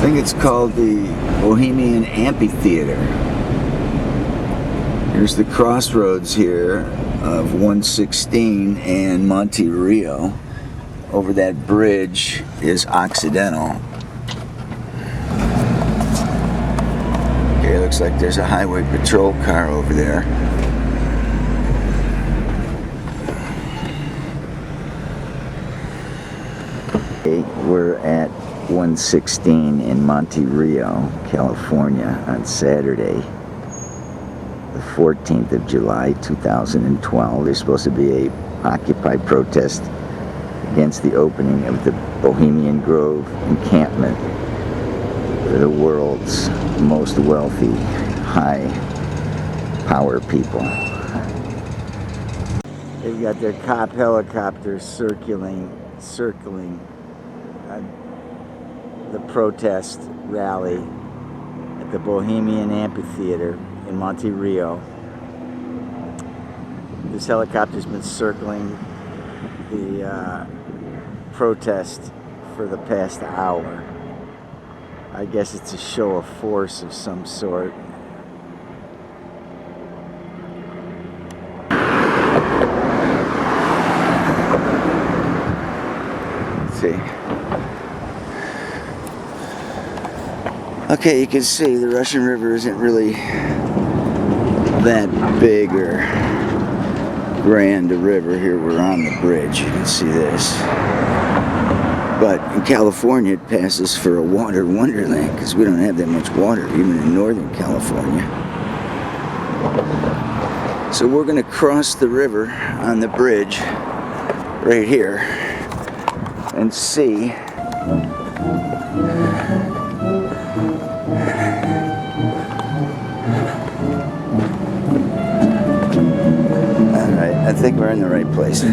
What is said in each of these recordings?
think it's called the Bohemian Amphitheater. Here's the crossroads here of 116 and Monte Rio. Over that bridge is Occidental. Okay, looks like there's a highway patrol car over there. We're at 116 in Monte Rio, California on Saturday, the 14th of July, 2012. There's supposed to be a Occupy protest against the opening of the Bohemian Grove encampment for the world's most wealthy, high power people. They've got their cop helicopters circling the protest rally at the Bohemian Amphitheater in Monte Rio. This helicopter's been circling the protest for the past hour. I guess it's a show of force of some sort. Let's see. Okay, you can see the Russian River isn't really that big or grand a river. Here we're on the bridge, you can see this. But in California it passes for a water wonderland because we don't have that much water, even in Northern California. So we're going to cross the river on the bridge right here and see I think we're in the right place.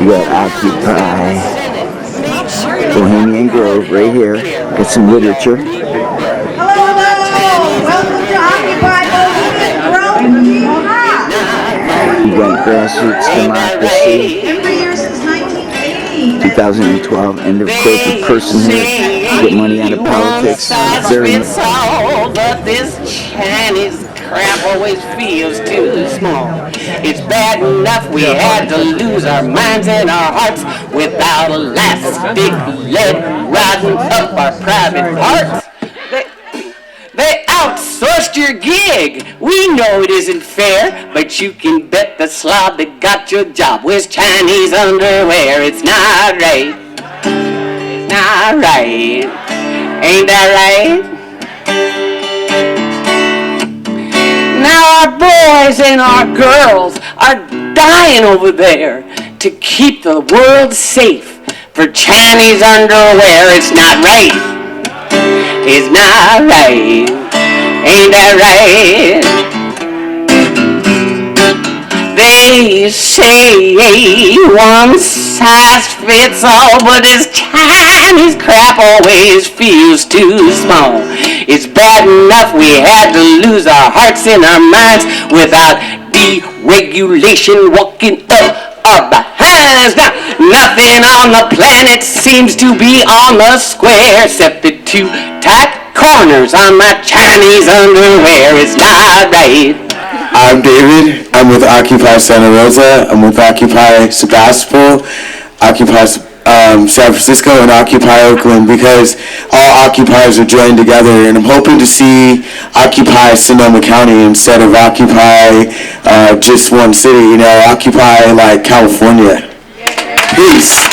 You got Occupy Bohemian Grove right here. Got some literature. Hello, welcome to Occupy Bohemian Grove. You got Grassroots Democracy. Every year since 1980. 2012, end of corporate personhood. Get money out of politics. Very but this Chinese crap always feels too small. It's bad enough we had to lose our minds and our hearts without elastic lead riding up our private parts. They outsourced your gig. We know it isn't fair, but you can bet the slob that got your job wears Chinese underwear. It's not right. It's not right. Ain't that right? Now our boys and our girls are dying over there to keep the world safe for Chinese underwear. It's not right. It's not right. Ain't that right? They say one size fits all, but this Chinese crap always feels too small. It's bad enough we had to lose our hearts and our minds without deregulation walking up our behinds. Now, nothing on the planet seems to be on the square except the two tight corners on my Chinese underwear. It's not right. I'm David. I'm with Occupy Santa Rosa. I'm with Occupy Sebastopol, Occupy San Francisco, and Occupy Oakland, because all occupiers are joined together, and I'm hoping to see Occupy Sonoma County instead of Occupy just one city, you know, Occupy like California. Peace.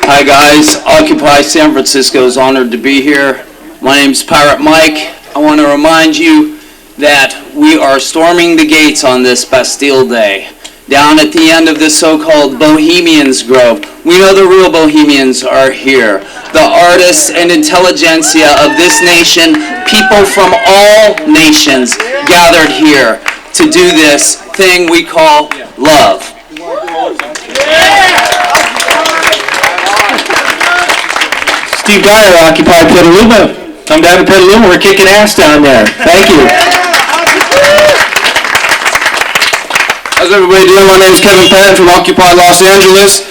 Hi guys, Occupy San Francisco is honored to be here. My name's Pirate Mike. I want to remind you that we are storming the gates on this Bastille Day. Down at the end of this so-called Bohemian's Grove, We know the real Bohemians are here. The artists and intelligentsia of this nation, people from all nations gathered here to do this thing we call love. Steve Dyer, Occupy Petaluma. Come down to Petaluma, we're kicking ass down there. Thank you. How's everybody doing? My name is Kevin Penn from Occupy Los Angeles.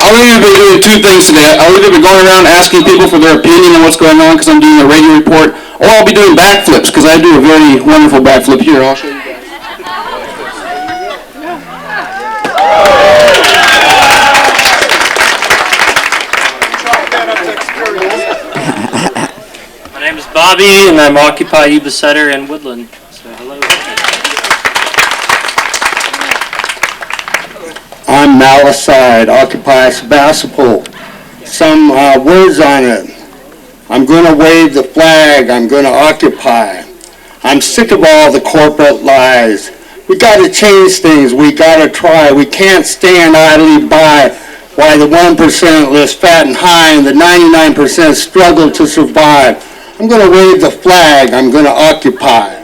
I'll either be doing two things today. I'll either be going around asking people for their opinion on what's going on because I'm doing a radio report, or I'll be doing backflips because I do a very wonderful backflip here. I'll show you guys. My name is Bobby, and I'm Occupy Yuba Sutter and Woodland. So hello. I'm Malaside, Occupy Sebastopol. Some words on it. I'm going to wave the flag. I'm going to occupy. I'm sick of all the corporate lies. We got to change things. We got to try. We can't stand idly by while the 1% lives fat and high and the 99% struggle to survive. I'm going to wave the flag. I'm going to occupy.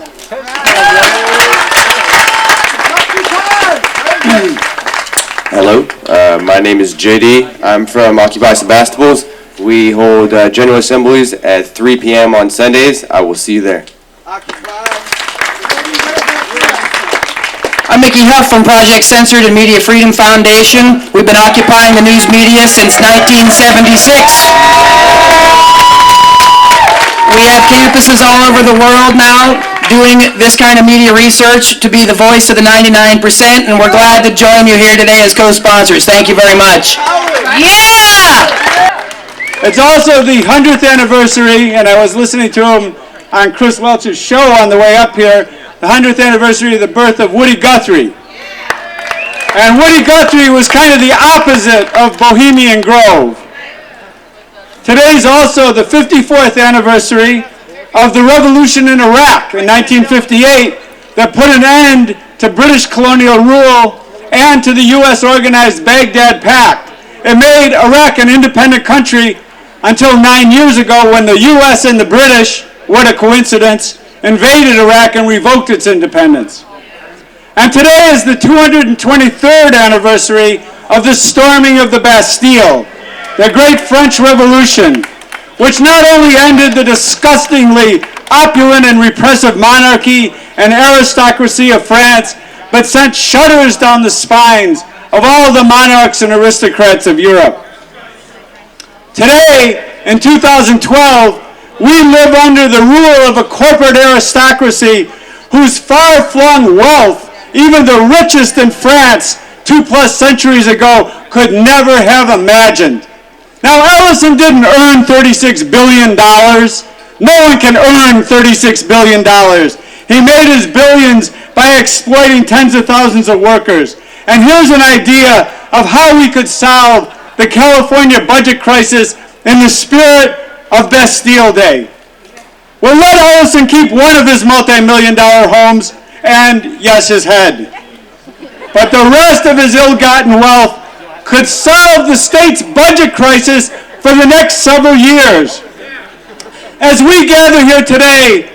Hello, my name is JD. I'm from Occupy Sebastopol. We hold general assemblies at 3 p.m. on Sundays. I will see you there. I'm Mickey Huff from Project Censored and Media Freedom Foundation. We've been occupying the news media since 1976. We have campuses all over the world now doing this kind of media research to be the voice of the 99%, and we're glad to join you here today as co-sponsors. Thank you very much. Yeah! It's also the 100th anniversary, and I was listening to him on Chris Welch's show on the way up here, the 100th anniversary of the birth of Woody Guthrie. And Woody Guthrie was kind of the opposite of Bohemian Grove. Today's also the 54th anniversary of the revolution in Iraq in 1958 that put an end to British colonial rule and to the U.S. organized Baghdad Pact. It made Iraq an independent country until 9 years ago when the U.S. and the British, what a coincidence, invaded Iraq and revoked its independence. And today is the 223rd anniversary of the storming of the Bastille, the great French Revolution, which not only ended the disgustingly opulent and repressive monarchy and aristocracy of France, but sent shudders down the spines of all the monarchs and aristocrats of Europe. Today, in 2012, we live under the rule of a corporate aristocracy whose far-flung wealth, even the richest in France 2+ centuries ago, could never have imagined. Now, Ellison didn't earn $36 billion. No one can earn $36 billion. He made his billions by exploiting tens of thousands of workers. And here's an idea of how we could solve the California budget crisis in the spirit of Bastille Day. We'll let Ellison keep one of his multi-million-dollar homes and, yes, his head. But the rest of his ill-gotten wealth could solve the state's budget crisis for the next several years. As we gather here today,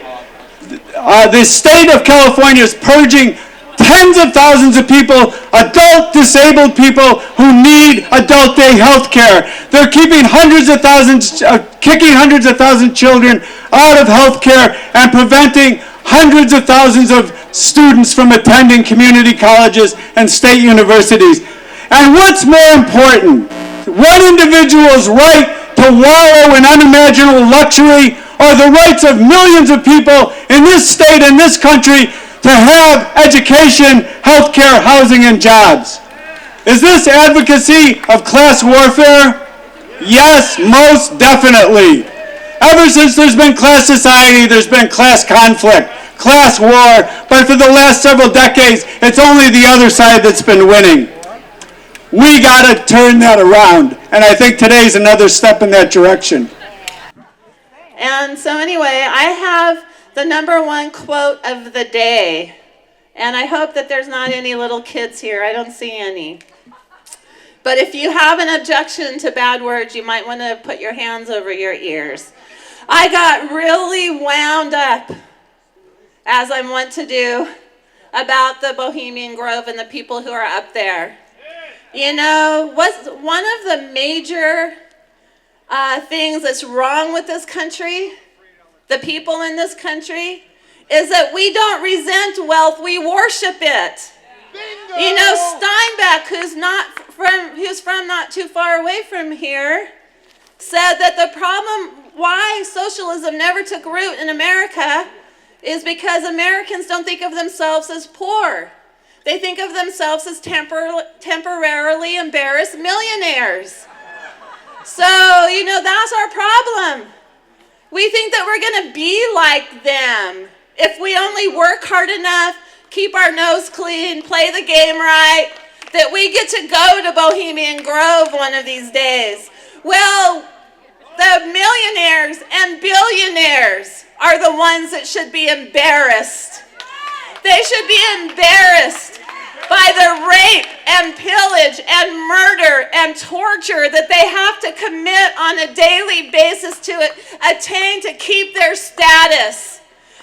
the state of California is purging tens of thousands of people, adult disabled people who need adult day health care. They're keeping kicking hundreds of thousands children out of health care and preventing hundreds of thousands of students from attending community colleges and state universities. And what's more important, one individual's right to wallow in unimaginable luxury or the rights of millions of people in this state and this country to have education, health care, housing, and jobs. Is this advocacy of class warfare? Yes, most definitely. Ever since there's been class society, there's been class conflict, class war, but for the last several decades, it's only the other side that's been winning. We got to turn that around, and I think today's another step in that direction. And so anyway, I have the #1 quote of the day. And I hope that there's not any little kids here. I don't see any. But if you have an objection to bad words, you might want to put your hands over your ears. I got really wound up, as I want to do, about the Bohemian Grove and the people who are up there. You know, one of the major things that's wrong with this country, the people in this country, is that we don't resent wealth, we worship it. Bingo! You know, Steinbeck, who's from not too far away from here, said that the problem why socialism never took root in America is because Americans don't think of themselves as poor. They think of themselves as temporarily embarrassed millionaires. So, you know, that's our problem. We think that we're going to be like them if we only work hard enough, keep our nose clean, play the game right, that we get to go to Bohemian Grove one of these days. Well, the millionaires and billionaires are the ones that should be embarrassed. They should be embarrassed by the rape and pillage and murder and torture that they have to commit on a daily basis to attain to keep their status.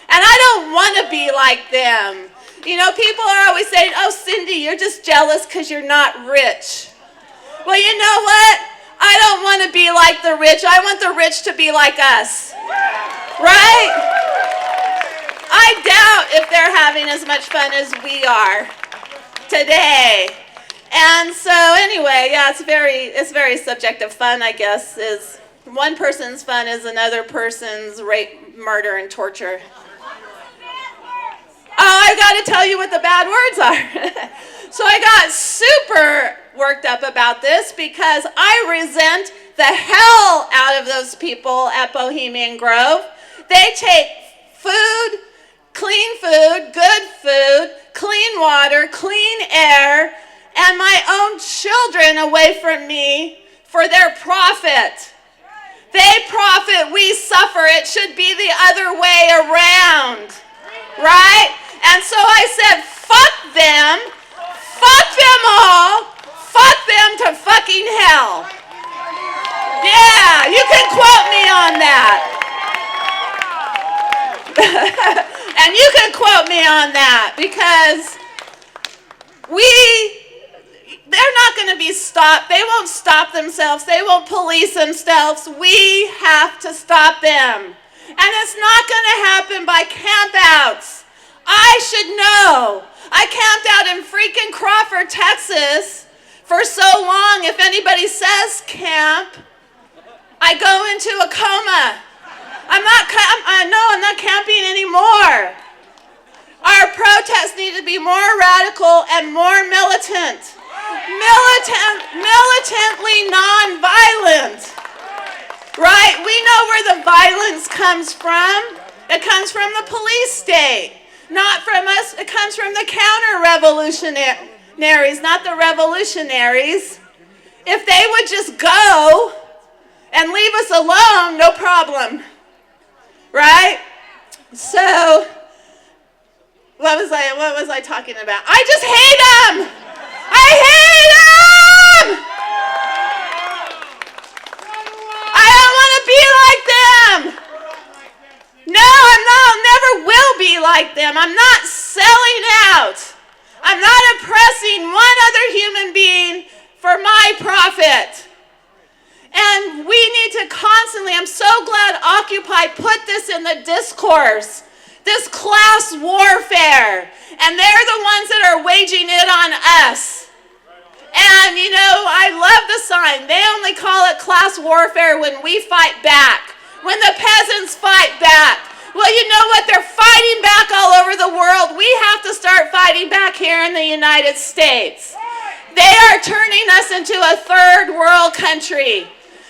And I don't want to be like them. You know, people are always saying, oh, Cindy, you're just jealous because you're not rich. Well, you know what? I don't want to be like the rich. I want the rich to be like us. Right? I doubt if they're having as much fun as we are today. And so anyway, yeah, it's very subjective. Fun, I guess, is one person's fun is another person's rape, murder, and torture. Oh, I've got to tell you what the bad words are. So I got super worked up about this because I resent the hell out of those people at Bohemian Grove. They take food, good food, clean water, clean air, and my own children away from me for their profit. They profit, we suffer. It should be the other way around, right? And so I said, fuck them all, fuck them to fucking hell. Yeah, you can quote me on that. And you can quote me on that because they're not going to be stopped. They won't stop themselves. They won't police themselves. We have to stop them. And it's not going to happen by campouts. I should know. I camped out in freaking Crawford, Texas for so long. If anybody says camp, I go into a coma. I'm not camping anymore. Our protests need to be more radical and more militant. Militantly non-violent. Right? We know where the violence comes from. It comes from the police state. Not from us. It comes from the counter-revolutionaries, not the revolutionaries. If they would just go and leave us alone, no problem. Right? So, what was I talking about? I just hate them! I hate them! I don't want to be like them! No, I'll never will be like them. I'm not selling out. I'm not oppressing one other human being for my profit. And we need to constantly, I'm so glad Occupy put this in the discourse, this class warfare. And they're the ones that are waging it on us. And, you know, I love the sign. They only call it class warfare when we fight back. When the peasants fight back. Well, you know what? They're fighting back all over the world. We have to start fighting back here in the United States. They are turning us into a third world country.